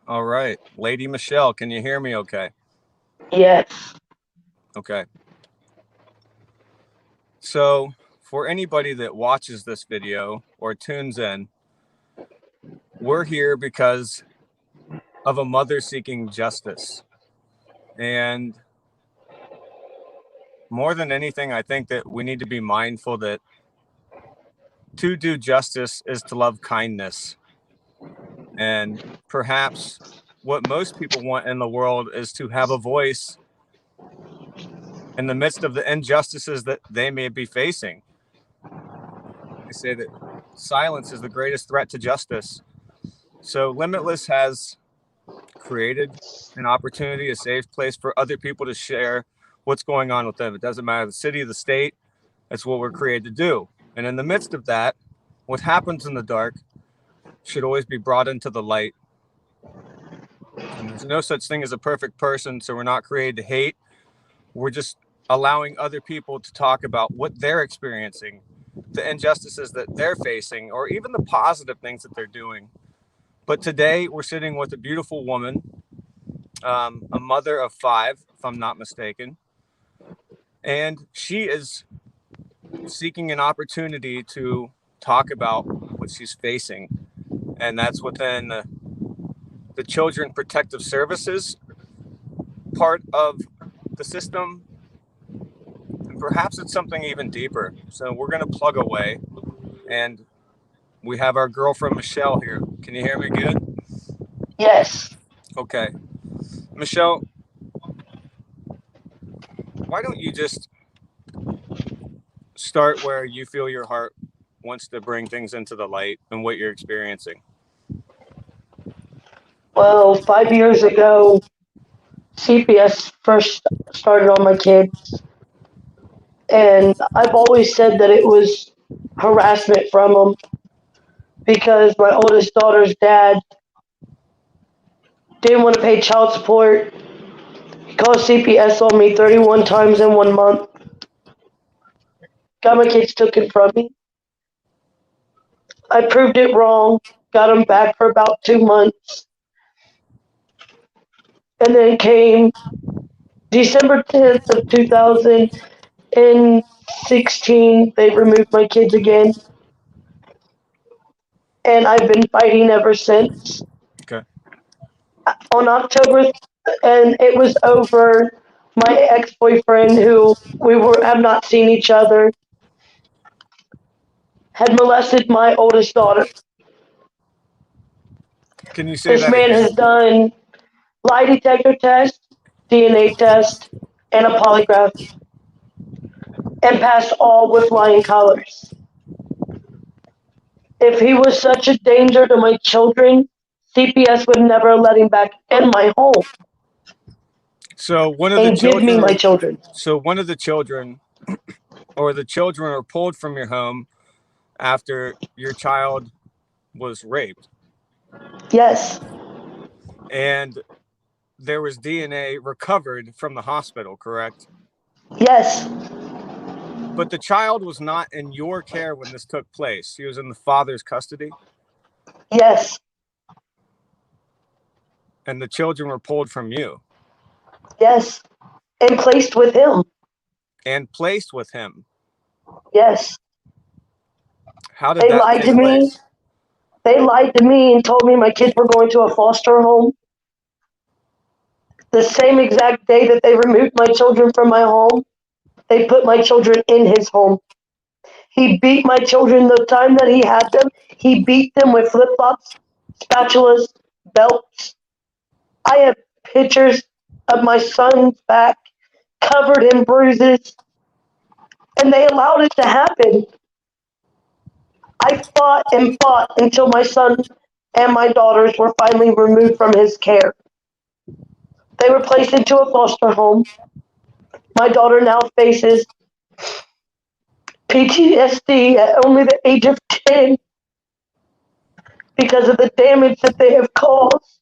All right. Lady Michelle, can you hear me okay? Yes. Okay. So, for anybody that watches this video or tunes in, we're here because of a mother seeking justice. And more than anything, I think that we need to be mindful that to do justice is to love kindness. And perhaps what most people want in the world is to have a voice in the midst of the injustices that they may be facing. They say that silence is the greatest threat to justice. So, Limitless has created an opportunity, a safe place for other people to share what's going on with them. It doesn't matter the city, the state, that's what we're created to do. And in the midst of that, what happens in the dark should always be brought into the light. And there's no such thing as a perfect person, so we're not created to hate. We're just allowing other people to talk about what they're experiencing, the injustices that they're facing, or even the positive things that they're doing. But today we're sitting with a beautiful woman, a mother of five, if I'm not mistaken, and she is seeking an opportunity to talk about what she's facing, and that's within the Children Protective Services part of the system, and perhaps it's something even deeper. So we're going to plug away, and we have our girlfriend Michelle here. Can you hear me good? Yes. Okay. Michelle, why don't you just start where you feel your heart wants to bring things into the light and what you're experiencing? Well, 5 years ago, CPS first started on my kids, and I've always said that it was harassment from them because my oldest daughter's dad didn't want to pay child support. He called CPS on me 31 times in 1 month. Got my kids taken from me. I proved it wrong. Got them back for about 2 months. And then came December 10th of 2016. They removed my kids again. And I've been fighting ever since. Okay. On October, and it was over my ex-boyfriend, who we were have not seen each other, had molested my oldest daughter. Can you say This that man again? has done lie detector test, DNA test, and a polygraph, and passed all with flying colors. If he was such a danger to my children, CPS would never let him back in my home So one of the and give me children my were, children. so one of the children or the children were pulled from your home after your child was raped, Yes, and there was DNA recovered from the hospital, correct? yes, But the child was not in your care when this took place. She was in the father's custody, yes, and the children were pulled from you yes, and placed with him. and placed with him. Yes. How did They that lied to take me. place? They lied to me and told me my kids were going to a foster home. The same exact day that they removed my children from my home, they put my children in his home. He beat my children the time that he had them. He beat them with flip flops, spatulas, belts. I have pictures of my son's back covered in bruises, and they allowed it to happen. I fought and fought until my son and my daughters were finally removed from his care. They were placed into a foster home. My daughter now faces PTSD at only the age of 10 because of the damage that they have caused.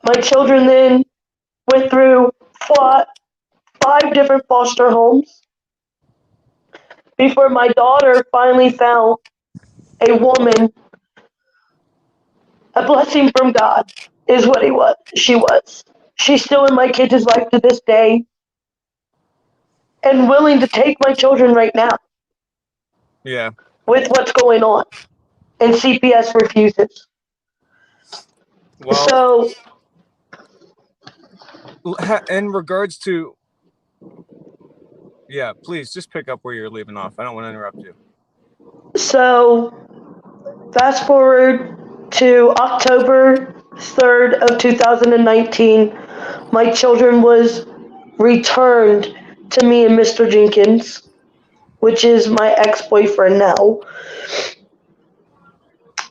My children then went through five different foster homes before my daughter finally found a woman A blessing from God is what he was. She was. She's still in my kids' life to this day and willing to take my children right now Yeah. with what's going on. And CPS refuses. Well, So, in regards to, yeah, please just pick up where you're leaving off. I don't want to interrupt you. so fast forward to October 3rd of 2019, my children was returned to me and Mr. Jenkins, which is my ex-boyfriend now.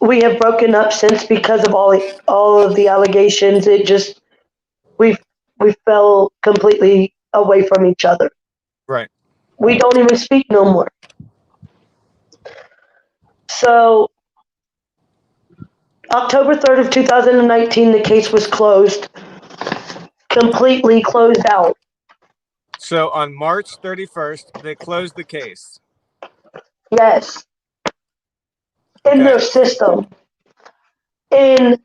We have broken up since because of all of the allegations. It just we we fell completely away from each other. Right. We don't even speak no more. So October 3rd of 2019, the case was closed, completely closed out. So on March 31st, they closed the case. Yes, in Okay. their system. In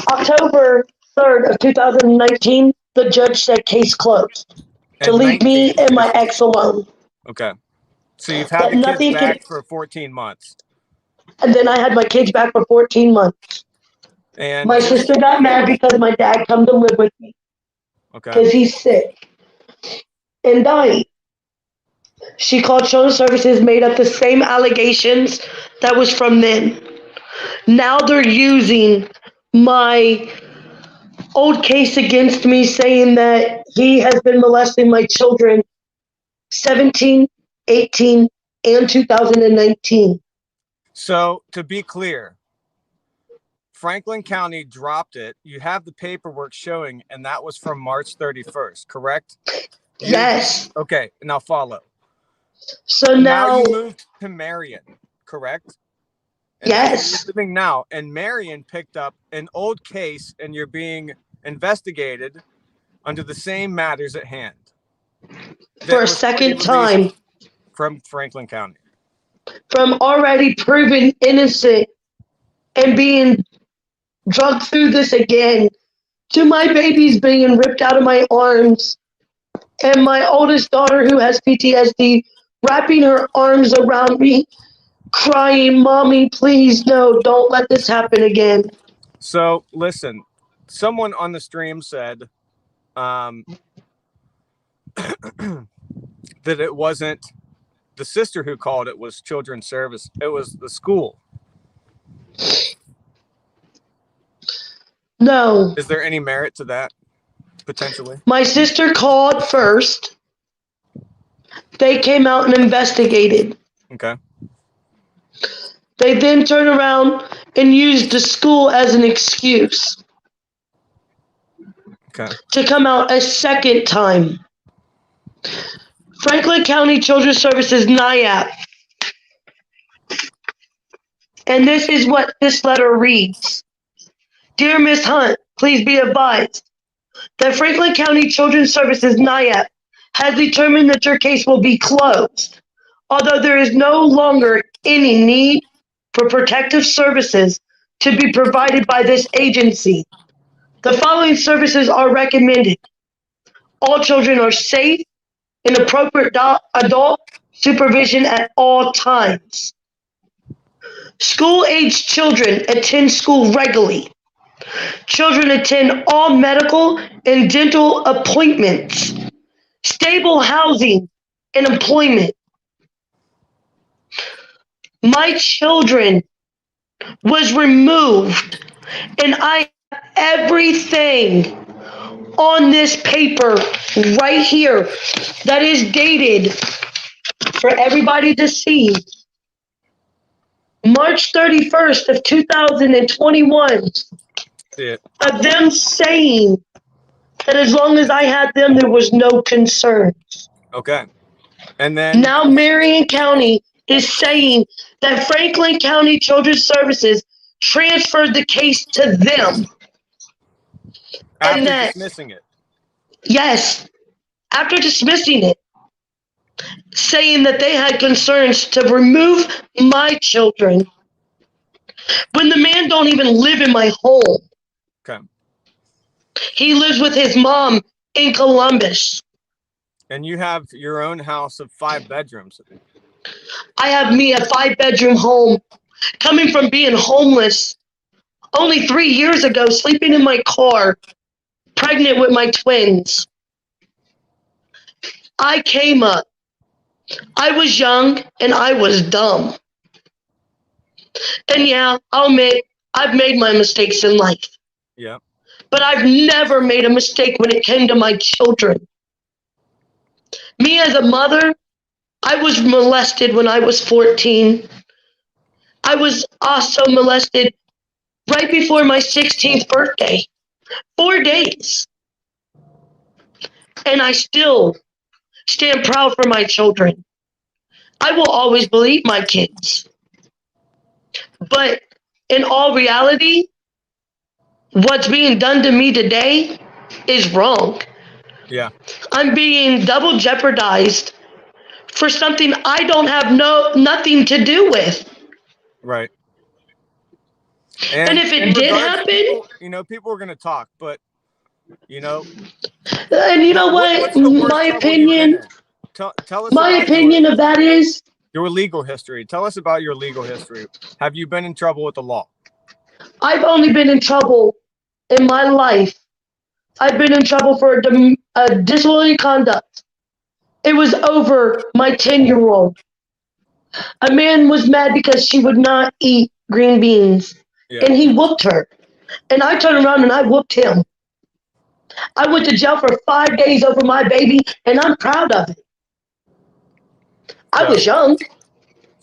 October 3rd of 2019, the judge said case closed to And leave me 19, and my this is ex alone. okay. So you've had That the kids nothing could, back for 14 months. and then I had my kids back for 14 months. And My just sister got mad because my dad come to live with me okay. because he's sick and dying. She called Children's Services, made up the same allegations that was from them. Now they're using my old case against me, saying that he has been molesting my children 17, 18, and 2019. So to be clear, Franklin County dropped it. You have the paperwork showing, and that was from March 31st, correct? Yes. Okay, now follow. So Now now, you moved to Marion, correct? And that's where you're yes, living now. And Marion picked up an old case, and you're being investigated under the same matters at hand. for That a was already second released time, from Franklin County. from already proven innocent and being drugged through this again, to my babies being ripped out of my arms, and my oldest daughter who has PTSD wrapping her arms around me, crying, "Mommy, please, no, don't let this happen again." So listen, someone on the stream said that it wasn't the sister who called, it was children's service. It was the school. No. Is there any merit to that, potentially? My sister called first. They came out and investigated. Okay. They then turned around and used the school as an excuse Okay. to come out a second time. Franklin County Children's Services NIAP. And this is what this letter reads. Dear Ms. Hunt, please be advised that Franklin County Children's Services NIAP has determined that your case will be closed. Although there is no longer any need for protective services to be provided by this agency, the following services are recommended. All children are safe in appropriate adult supervision at all times. School-aged children attend school regularly. Children attend all medical and dental appointments. Stable housing and employment. My children was removed, and I have everything on this paper right here that is dated for everybody to see. March 31st of 2021, See it. of them saying that as long as I had them, there was no concerns. Okay. And then Now Marion County is saying that Franklin County Children's Services transferred the case to them. And after that, dismissing it. yes, after dismissing it, saying that they had concerns to remove my children When the man don't even live in my home. Okay. He lives with his mom in Columbus. And you have your own house of 5 bedrooms. I have me a 5-bedroom home, coming from being homeless only 3 years ago, sleeping in my car, pregnant with my twins. I came up. I was young and I was dumb. And yeah, I'll admit I've made my mistakes in life. Yeah. But I've never made a mistake when it came to my children. Me as a mother, I was molested when I was 14. I was also molested right before my 16th birthday. 4 days. And I still stand proud for my children. I will always believe my kids. But in all reality, what's being done to me today is wrong. Yeah. I'm being double jeopardized for something I don't have nothing to do with. Right. And And if in it did regards, happen, people are going to talk, but you know, and you know what? what's the worst trouble you've been in? Tell us My about opinion of that is, your legal history. Tell us about your legal history. Have you been in trouble with the law? I've only been in trouble in my life. I've been in trouble for a disorderly conduct. It was over my 10-year-old. A man was mad because she would not eat green beans, Yeah. and he whooped her. And I turned around and I whooped him. I went to jail for 5 days over my baby, and I'm proud of it. I was young.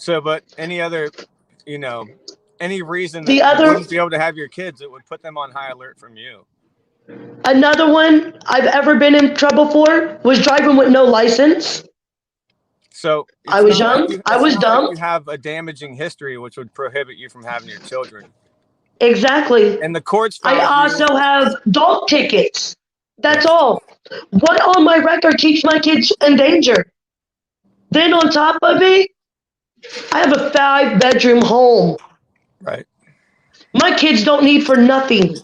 But any other, you know, any reason The that you other, wouldn't be able to have your kids, it would put them on high alert from you. another one I've ever been in trouble for was driving with no license. So I was young. I it's was not like dumb. you have a damaging history which would prohibit you from having your children. Exactly. And the courts I found you. also have dog tickets. Yeah. That's all. What on my record keeps my kids in danger? Then on top of it, I have a 5-bedroom home. Right. My kids don't need for nothing.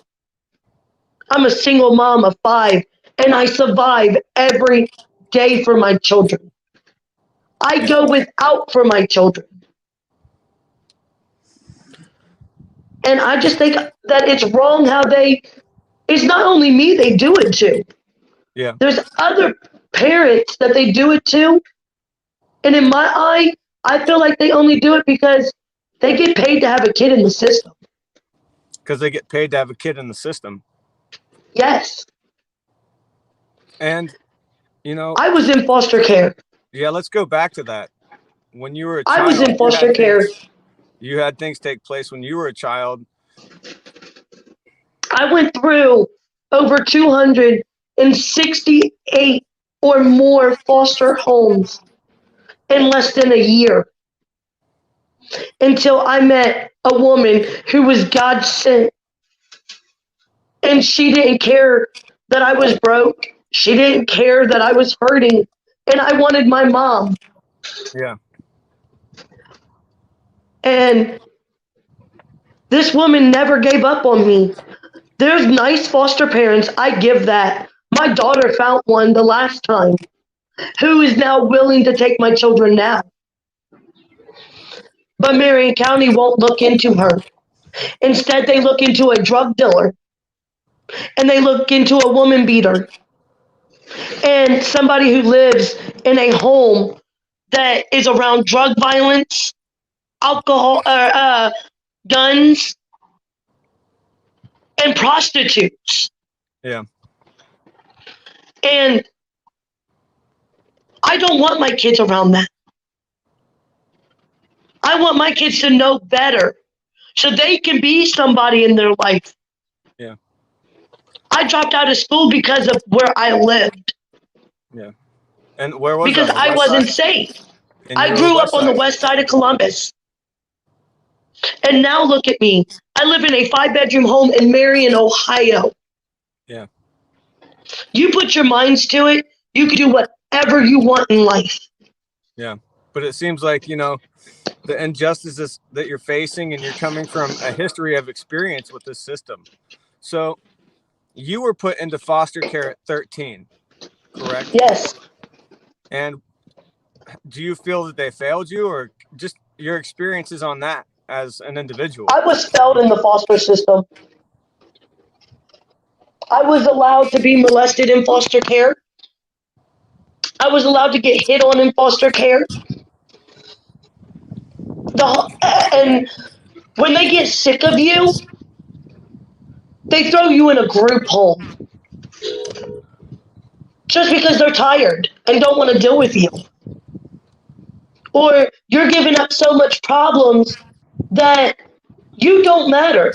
I'm a single mom of 5, and I survive every day for my children. I Yeah. go without for my children. And I just think that it's wrong how it's not only me they do it to. Yeah. There's other parents that they do it to. And in my eye, I feel like they only do it because they get paid to have a kid in the system. Because they get paid to have a kid in the system. Yes. And I was in foster care. yeah, let's go back to that. When you were a I child, was in foster care. You had things take place when you were a child. I went through over 268 or more foster homes in less than a year until I met a woman who was God sent. And she didn't care that I was broke. She didn't care that I was hurting. And I wanted my mom. Yeah. And this woman never gave up on me. There's nice foster parents, I give that. My daughter found one the last time who is now willing to take my children now. But Marion County won't look into her. Instead, they look into a drug dealer and they look into a woman beater and somebody who lives in a home that is around drug violence, alcohol, guns, and prostitutes. Yeah. And I don't want my kids around that. I want my kids to know better so they can be somebody in their life. Yeah. I dropped out of school because of where I lived. Yeah. And where was because that? I wasn't safe. And you I were grew west up on the side. west side of Columbus. And now look at me. I live in a 5-bedroom home in Marion, Ohio. Yeah. You put your minds to it, you can do whatever you want in life. Yeah. But it seems like, the injustices that you're facing, and you're coming from a history of experience with this system. So you were put into foster care at 13, correct? Yes. And do you feel that they failed you, or just your experiences on that as an individual? I was failed in the foster system. I was allowed to be molested in foster care. I was allowed to get hit on in foster care. And when they get sick of you, they throw you in a group home just because they're tired and don't want to deal with you. Or you're giving up so much problems that you don't matter.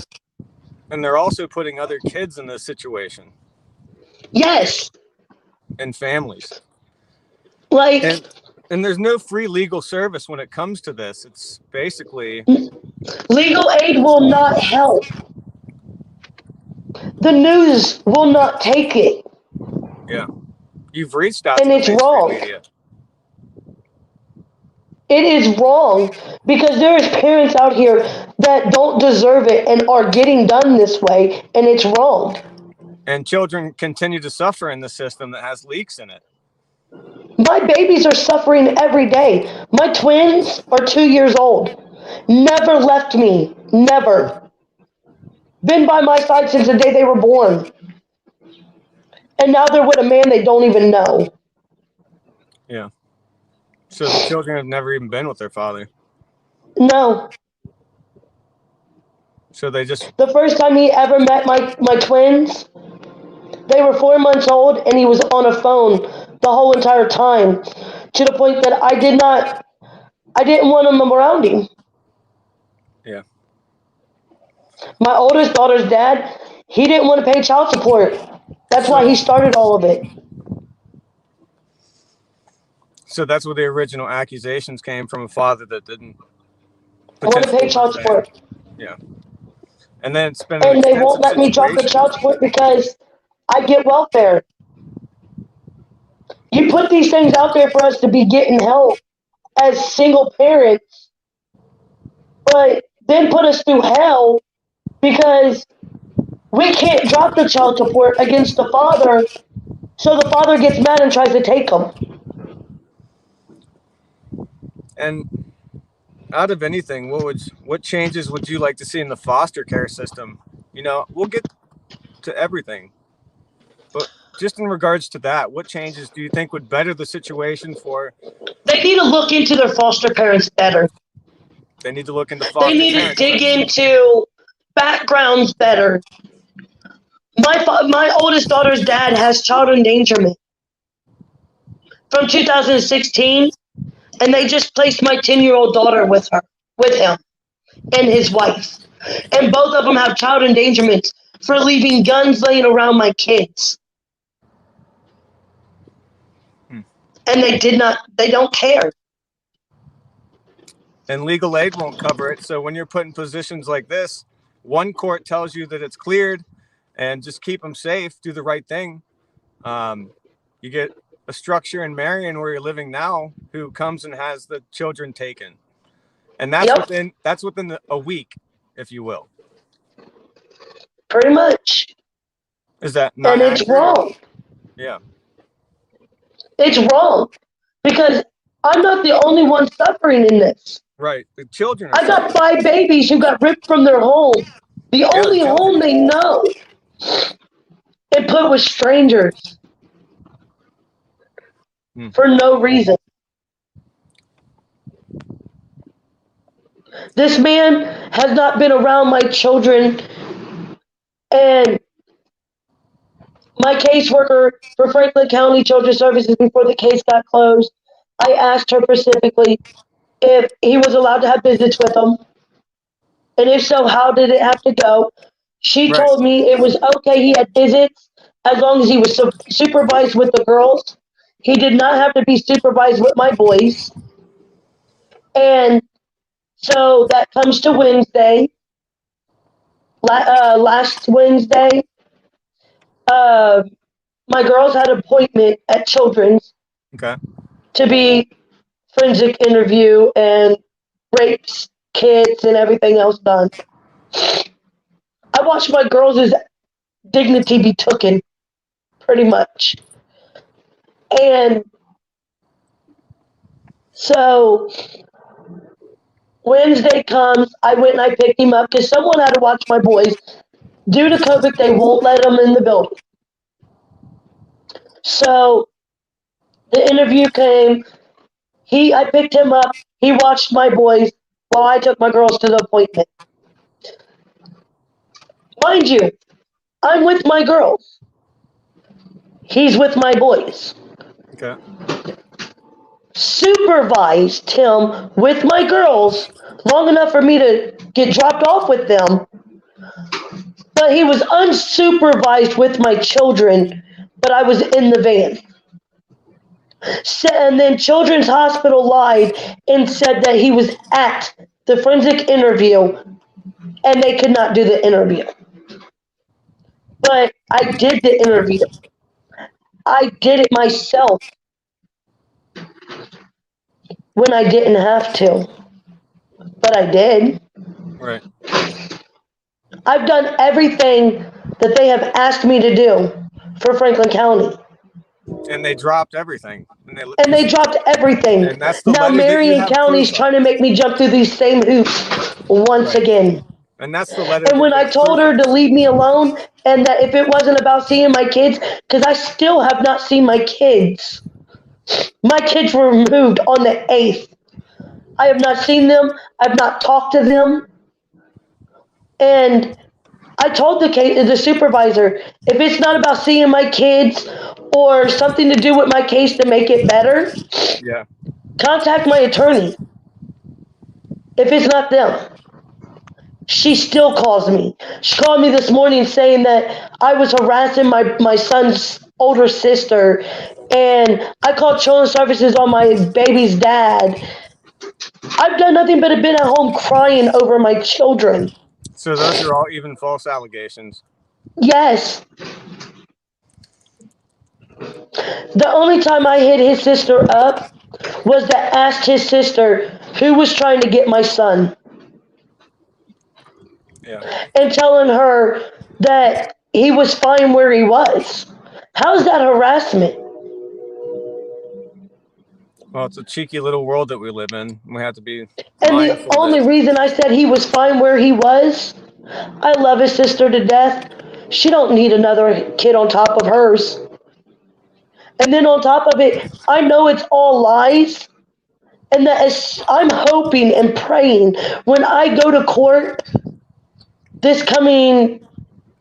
And they're also putting other kids in this situation. Yes. And families. Like, and there's no free legal service when it comes to this. It's basically legal aid will not help. The news will not take it. Yeah. You've reached out and to the it's mainstream wrong. media. It is wrong because there's parents out here that don't deserve it and are getting done this way, and it's wrong. And children continue to suffer in the system that has leaks in it. My babies are suffering every day. My twins are 2 years old. Never left me. Never. Been by my side since the day they were born. And now they're with a man they don't even know. Yeah. So the children have never even been with their father. No. So they just... The first time he ever met my twins, they were 4 months old, and he was on a phone the whole entire time, to the point that I didn't want him around him. Yeah. My oldest daughter's dad, he didn't want to pay child support. That's why he started all of it. So that's where the original accusations came from, a father that didn't want to pay child support. Yeah. And then it's been and they won't let me drop the child support because I get welfare. You put these things out there for us to be getting help as single parents, but then put us through hell because we can't drop the child support against the father, so the father gets mad and tries to take them. And out of anything, what changes would you like to see in the foster care system? You know, we'll get to everything, but just in regards to that, what changes do you think would better the situation for? They need to look into their foster parents better. They need to look into foster They need to parents dig better. into backgrounds better. My oldest daughter's dad has child endangerment from 2016, and they just placed my 10-year-old daughter with him, and his wife. And both of them have child endangerment for leaving guns laying around my kids. And they don't care. And legal aid won't cover it. So when you're put in positions like this, one court tells you that it's cleared and just keep them safe, do the right thing. You get a structure in Marion where you're living now who comes and has the children taken. And that's within a week, if you will. Pretty much. Is that not and it's accurate? wrong. Yeah. It's wrong because I'm not the only one suffering in this. Right. The children are I got 5 babies who got ripped from their home. The only home they know. And put with strangers. For no reason. This man has not been around my children, and my caseworker for Franklin County Children's Services, before the case got closed, I asked her specifically if he was allowed to have visits with him, and if so, how did it have to go? She told me it was okay, he had visits as long as he was supervised with the girls. He did not have to be supervised with my boys. And so that comes to Wednesday. Last Wednesday, my girls had an appointment at Children's to be forensic interview and rapes kids and everything else done. I watched my girls' dignity be taken, pretty much. And so Wednesday comes, I went and I picked him up because someone had to watch my boys. Due to COVID, they won't let them in the building. So the interview came. I picked him up. He watched my boys while I took my girls to the appointment. Mind you, I'm with my girls. He's with my boys. Okay. Supervised him with my girls long enough for me to get dropped off with them, but he was unsupervised with my children, but I was in the van. And then Children's Hospital lied and said that he was at the forensic interview and they could not do the interview. But I did the interview. I did it myself when I didn't have to, but I did. Right. I've done everything that they have asked me to do for Franklin County. And they dropped everything. And they dropped everything. And that's the now letter that you Marion have County's proof trying of. to make me jump through these same hoops once Right. again. And that's the letter And that when you I have told proof her of. to leave me alone and that if it wasn't about seeing my kids, because I still have not seen my kids. My kids were removed on the 8th. I have not seen them. I've not talked to them. And I told the supervisor, if it's not about seeing my kids or something to do with my case to make it better, Yeah. contact my attorney. If it's not them. She still calls me. She called me this morning saying that I was harassing my son's older sister, and I called Children's Services on my baby's dad. I've done nothing but have been at home crying over my children. So those are all even false allegations. Yes. The only time I hit his sister up was to ask his sister who was trying to get my son. Yeah. And telling her that he was fine where he was. How's that harassment? Well, it's a cheeky little world that we live in. We have to be And the mindful only that. reason I said he was fine where he was, I love his sister to death. She don't need another kid on top of hers. And then on top of it, I know it's all lies. And that I'm hoping and praying when I go to court this coming,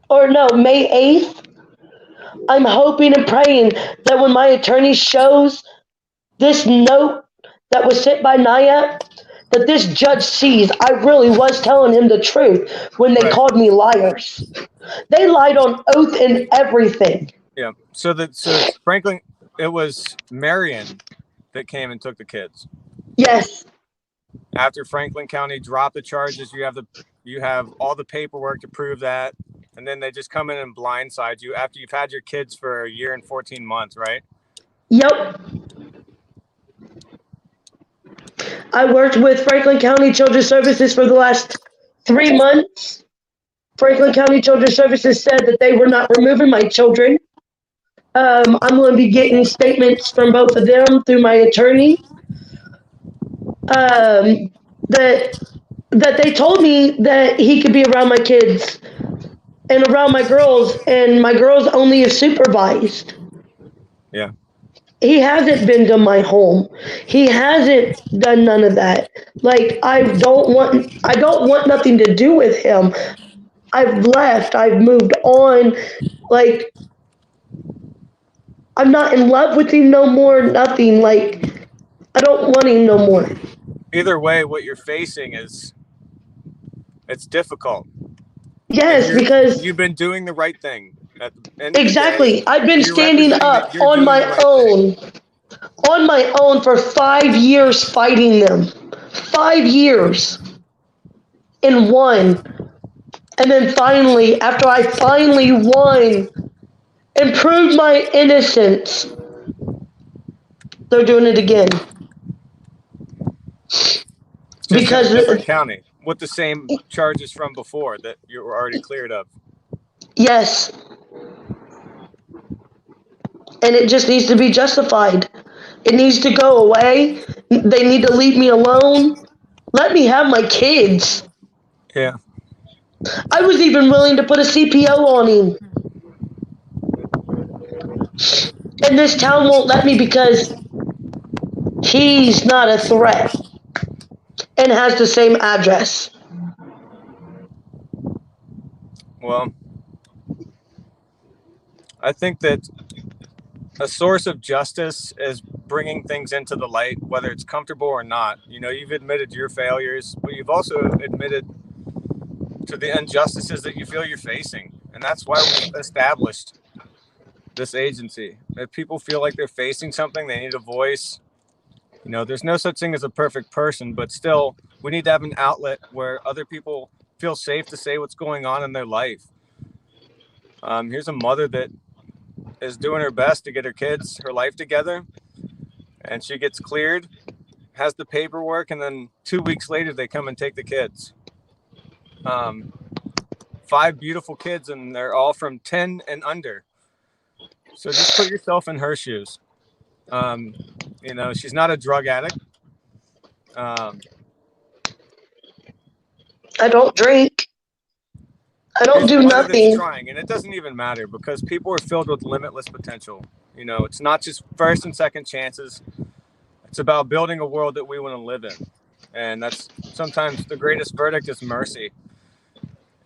or no, May 8th, I'm hoping and praying that when my attorney shows this note that was sent by Naya, that this judge sees I really was telling him the truth when they Right. called me liars. They lied on oath and everything. Yeah. So Franklin, it was Marion that came and took the kids. Yes. After Franklin County dropped the charges, you have all the paperwork to prove that, and then they just come in and blindside you after you've had your kids for a year and 14 months, right? Yep. I worked with Franklin County Children's Services for the last 3 months. Franklin County Children's Services said that they were not removing my children. I'm going to be getting statements from both of them through my attorney. That they told me that he could be around my kids and around my girls, and my girls only is supervised. Yeah. He hasn't been to my home. He hasn't done none of that. Like I don't want nothing to do with him. I've left. I've moved on. Like I'm not in love with him no more. Nothing. Like I don't want him no more. Either way, what you're facing it's difficult. Yes, because you've been doing the right thing. At the end of the exactly. day, I've been you're standing representing that up you're doing the right thing. on my own for 5 years fighting them. 5 years and won. And then finally, after I finally won and proved my innocence, they're doing it again. just in a because different county with the same charges from before that you were already cleared of. yes, and it just needs to be justified. It needs to go away. They need to leave me alone. Let me have my kids. Yeah. I was even willing to put a CPO on him. And this town won't let me because he's not a threat and has the same address. Well, I think that a source of justice is bringing things into the light, whether it's comfortable or not. You know, you've admitted your failures, but you've also admitted to the injustices that you feel you're facing. And that's why we've established this agency. If people feel like they're facing something, they need a voice. You know, there's no such thing as a perfect person, but still, we need to have an outlet where other people feel safe to say what's going on in their life. Here's a mother that is doing her best to get her kids, her life together, and she gets cleared, has the paperwork, and then 2 weeks later they come and take the kids. 5 beautiful kids, and they're all from 10 and under. So just put yourself in her shoes. You know, she's not a drug addict. Um, I don't drink. I don't Here's a do mother that's nothing. trying, and it doesn't even matter because people are filled with limitless potential. You know, it's not just first and second chances. It's about building a world that we want to live in. And that's sometimes the greatest verdict is mercy.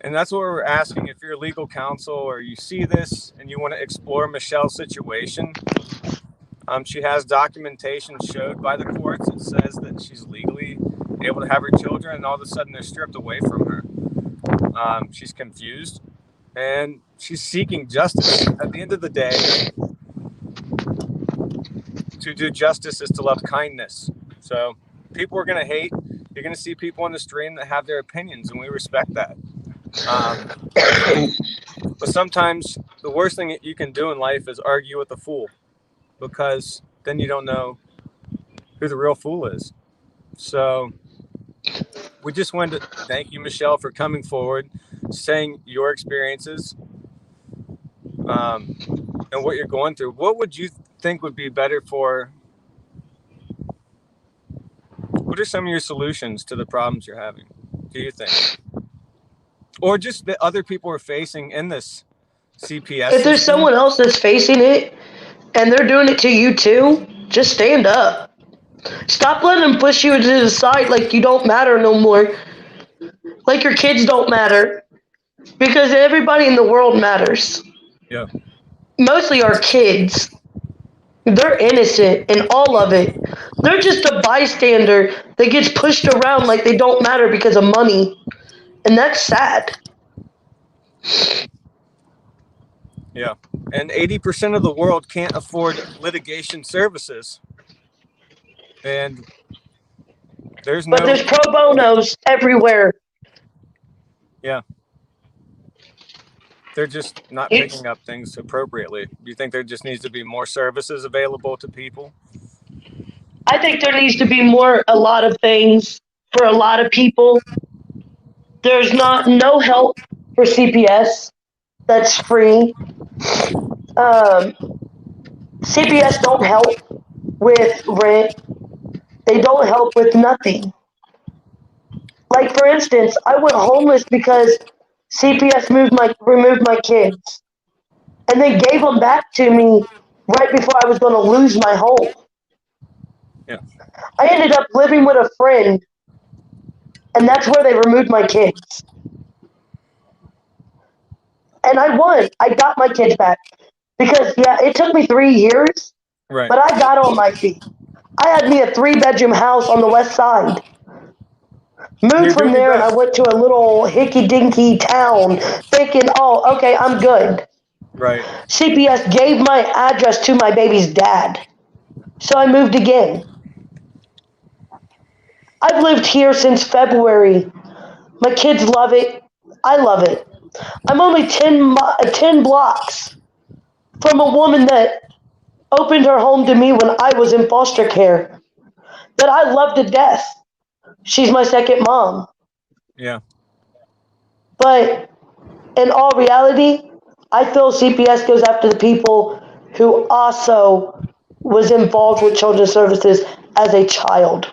And that's what we're asking. If you're legal counsel or you see this and you want to explore Michelle's situation, she has documentation showed by the courts. It says that she's legally able to have her children, and all of a sudden they're stripped away from her. She's confused, and she's seeking justice. At the end of the day, to do justice is to love kindness. So people are going to hate. You're going to see people on the stream that have their opinions, and we respect that. But sometimes the worst thing that you can do in life is argue with a fool, because then you don't know who the real fool is. So we just wanted to thank you, Michelle, for coming forward, saying your experiences, and what you're going through. What would you think would be better for? What are some of your solutions to the problems you're having, do you think? Or just that other people are facing in this CPS If there's system? someone else that's facing it and they're doing it to you too, just stand up. Stop letting them push you to the side like you don't matter no more. Like your kids don't matter. Because everybody in the world matters. Yeah. Mostly our kids. They're innocent in all of it. They're just a bystander that gets pushed around like they don't matter because of money. And that's sad. Yeah. And 80% of the world can't afford litigation services. And there's But no, there's pro bonos everywhere. yeah, they're just not It's, picking up things appropriately. Do you think there just needs to be more services available to people? I think there needs to be a lot of things for a lot of people. There's not no help for CPS that's free. Um, CPS don't help with rent. They don't help with nothing. Like for instance, I went homeless because CPS removed my kids, and they gave them back to me right before I was going to lose my home. Yeah. I ended up living with a friend, and that's where they removed my kids. And I won. I got my kids back because yeah, it took me 3 years, Right. but I got on my feet. I had me a 3 bedroom house on the west side. And Moved you're from doing your there and I best. went to a little hicky dinky town thinking, oh, okay, I'm good. Right. CPS gave my address to my baby's dad. So I moved again. I've lived here since February. My kids love it. I love it. I'm only 10 blocks from a woman that opened her home to me when I was in foster care, that I love to death. She's my second mom. Yeah. But in all reality, I feel CPS goes after the people who also was involved with children's services as a child.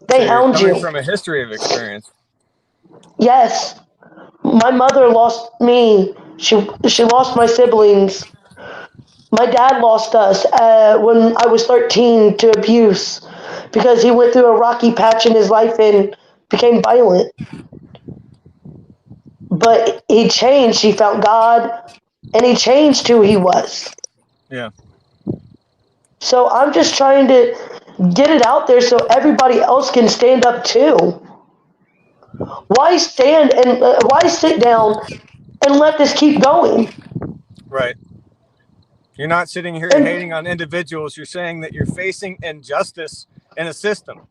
So They you're hound coming you. from a history of experience. Yes, my mother lost me. She lost my siblings. My dad lost us when I was 13 to abuse because he went through a rocky patch in his life and became violent. But he changed. He found God and he changed who he was. Yeah. So I'm just trying to get it out there so everybody else can stand up too. Why sit down and let this keep going? Right. You're not sitting here And hating on individuals. You're saying that you're facing injustice in a system.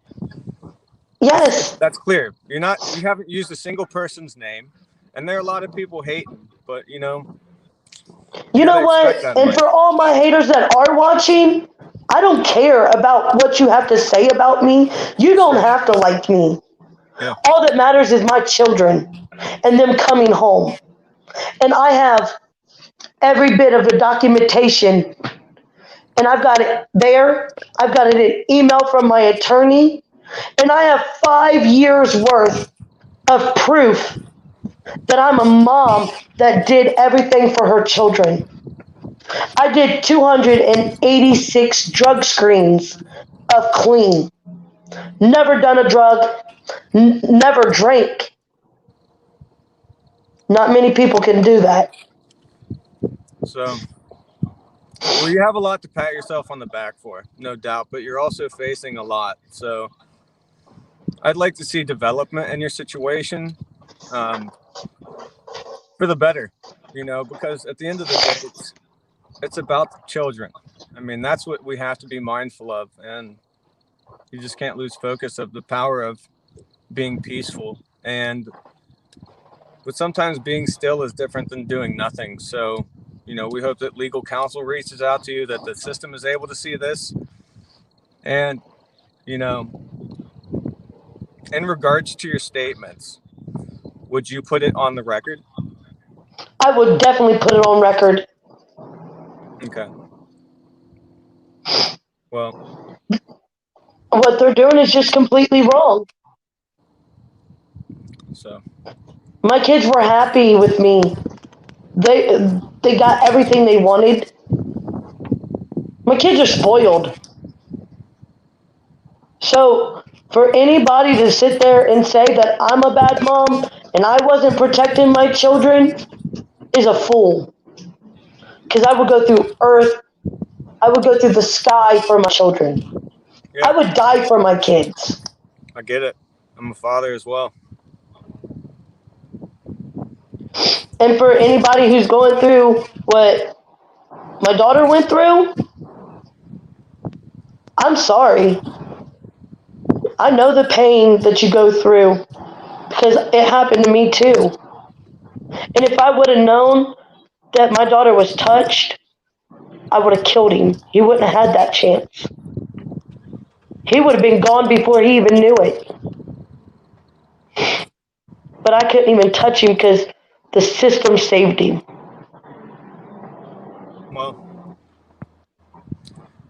yes, That's clear. You're not. You haven't used a single person's name, and there are a lot of people hating. But you you got know to expect what? that in And life. for all my haters that are watching, I don't care about what you have to say about me. You don't Sure. have to like me. Yeah. All that matters is my children and them coming home. And I have every bit of the documentation, and I've got it there. I've got it in email from my attorney, and I have 5 years worth of proof that I'm a mom that did everything for her children. I did 286 drug screens of clean. Never done a drug, never drank. Not many people can do that. So, well, you have a lot to pat yourself on the back for, no doubt. But you're also facing a lot. So, I'd like to see development in your situation, um, for the better. Because at the end of the day, it's about the children. I mean, that's what we have to be mindful of, and you just can't lose focus of the power of being peaceful. But sometimes being still is different than doing nothing. So, we hope that legal counsel reaches out to you, that the system is able to see this. And, you know, in regards to your statements, would you put it on the record? I would definitely put it on record. Okay. Well, What they're doing is just completely wrong. so, My kids were happy with me. They got everything they wanted. My kids are spoiled. So for anybody to sit there and say that I'm a bad mom and I wasn't protecting my children is a fool. Because I would go through earth, I would go through the sky for my children. yeah, I would die for my kids. I get it. I'm a father as well. And for anybody who's going through what my daughter went through, I'm sorry. I know the pain that you go through because it happened to me too. And if I would have known that my daughter was touched, I would have killed him. He wouldn't have had that chance. He would have been gone before he even knew it. But I couldn't even touch him because the system saved him. Well,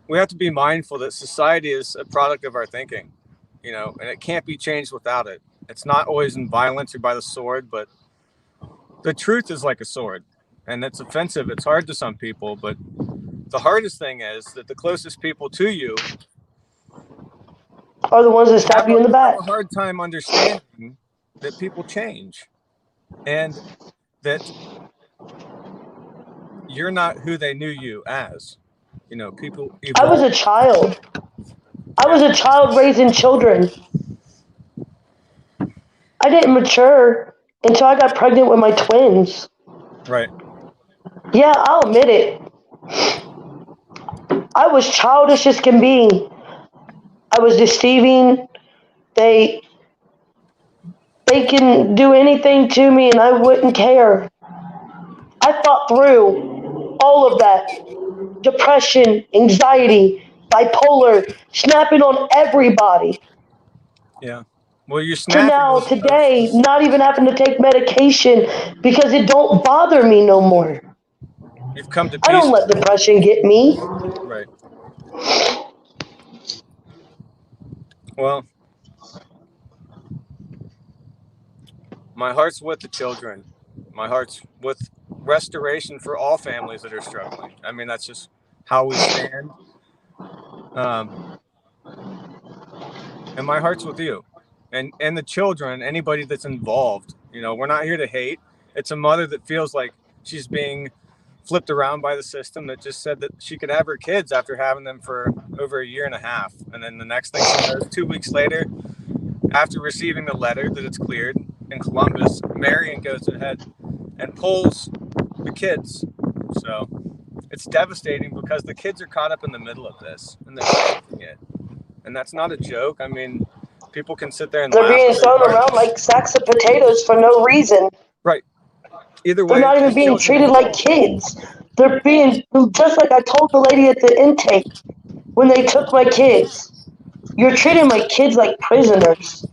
we have to be mindful that society is a product of our thinking, and it can't be changed without it. It's not always in violence or by the sword, but the truth is like a sword, and it's offensive. It's hard to some people, but the hardest thing is that the closest people to you Are the ones that stab you in the have back. a hard time understanding that people change and that you're not who they knew you as. People I was evolve. a child. I Yeah, was a child raising children. I didn't mature until I got pregnant with my twins. right. Yeah, I'll admit it. I was childish as can be. I was deceiving. They they can do anything to me and I wouldn't care. I fought through all of that. Depression, anxiety, bipolar, snapping on everybody. Yeah. Well, you're To snapping now, those today, emotions. not even having to take medication because it don't bother me no more. You've come to I peace don't with let it. depression get me. Right. Well, my heart's with the children. My heart's with restoration for all families that are struggling. I mean, that's just how we stand. Um, and my heart's with you, and the children, anybody that's involved. You know, we're not here to hate. It's a mother that feels like she's being flipped around by the system, that just said that she could have her kids after having them for over a year and a half, and then the next thing she knows, 2 weeks later, after receiving the letter that it's cleared in Columbus, Marion goes ahead and pulls the kids. So it's devastating because the kids are caught up in the middle of this and they're facing it. And that's not a joke. I mean, people can sit there and They're laugh being at their thrown around hearts. like sacks of potatoes for no reason. Right. Either They're way, not even there's being children treated like involved. kids. They're being, just like I told the lady at the intake when they took my kids. You're treating my kids like prisoners.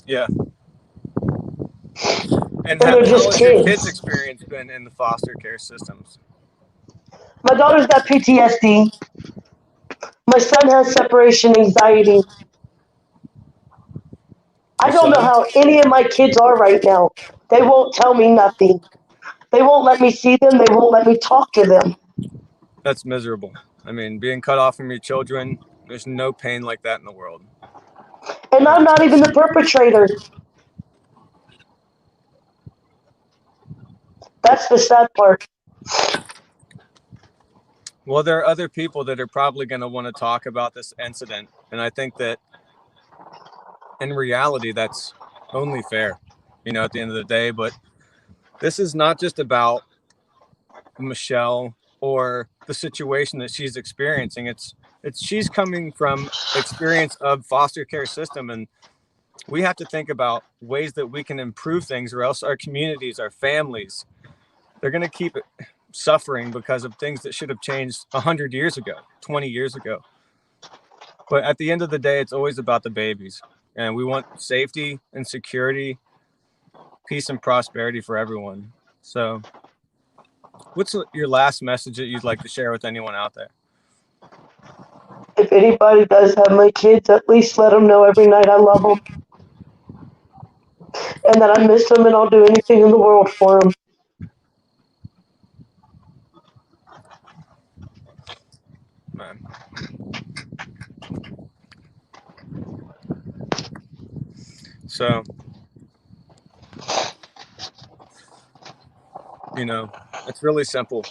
Yeah. And And they're how just has your kids' kids. experience been in the foster care systems? My daughter's got PTSD. My son has separation anxiety. I Your don't know son? how any of my kids are right now. They won't tell me nothing. They won't let me see them. They won't let me talk to them. That's miserable. I mean, being cut off from your children, there's no pain like that in the world. And I'm not even the perpetrator. That's the sad part. Well, there are other people that are probably going to want to talk about this incident. And I think that in reality, that's only fair, you know, at the end of the day. But this is not just about Michelle or the situation that she's experiencing. It's she's coming from experience of foster care system, and we have to think about ways that we can improve things, or else our communities, our families, they're going to keep suffering because of things that should have changed 100 years ago, 20 years ago. But at the end of the day, it's always about the babies, and we want safety and security, peace and prosperity for everyone. So what's your last message that you'd like to share with anyone out there? If anybody does have my kids, at least let them know every night I love them and that I miss them and I'll do anything in the world for them. Man. So, you know, it's really simple.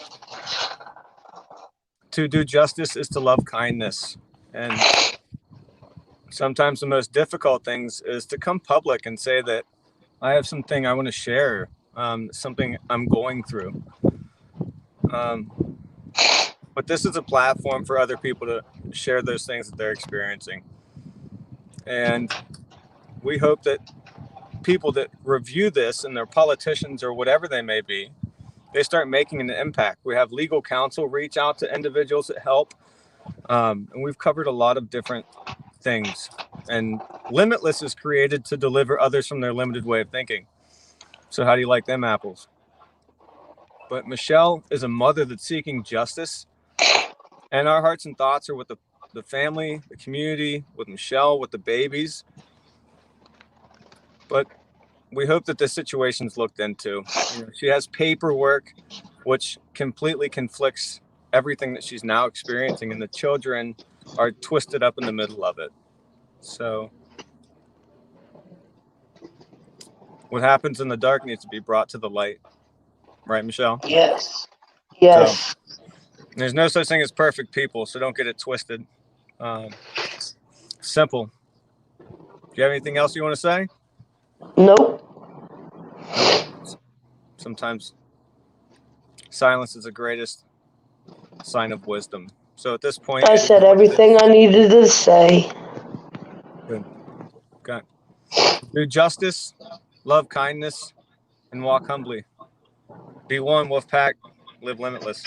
To do justice is to love kindness. And sometimes the most difficult things is to come public and say that I have something I want to share, something I'm going through. Um, but this is a platform for other people to share those things that they're experiencing. And we hope that people that review this, and their politicians or whatever they may be, they start making an impact. We have legal counsel reach out to individuals that help. And we've covered a lot of different things. And Limitless is created to deliver others from their limited way of thinking. So how do you like them apples? But Michelle is a mother that's seeking justice. And our hearts and thoughts are with the family, the community, with Michelle, with the babies. But we hope that this situation's looked into. You know, she has paperwork which completely conflicts everything that she's now experiencing, and the children are twisted up in the middle of it. So what happens in the dark needs to be brought to the light, right, Michelle? Yes. So Yes. there's no such thing as perfect people, so don't get it twisted. Um, Simple. Do you have anything else you want to say? Nope. Nope. Sometimes silence is the greatest sign of wisdom. So at this point, I it is said what it everything is. I needed to say. Good. Okay. Do justice, love kindness, and walk humbly. Be one, Wolfpack. Live limitless.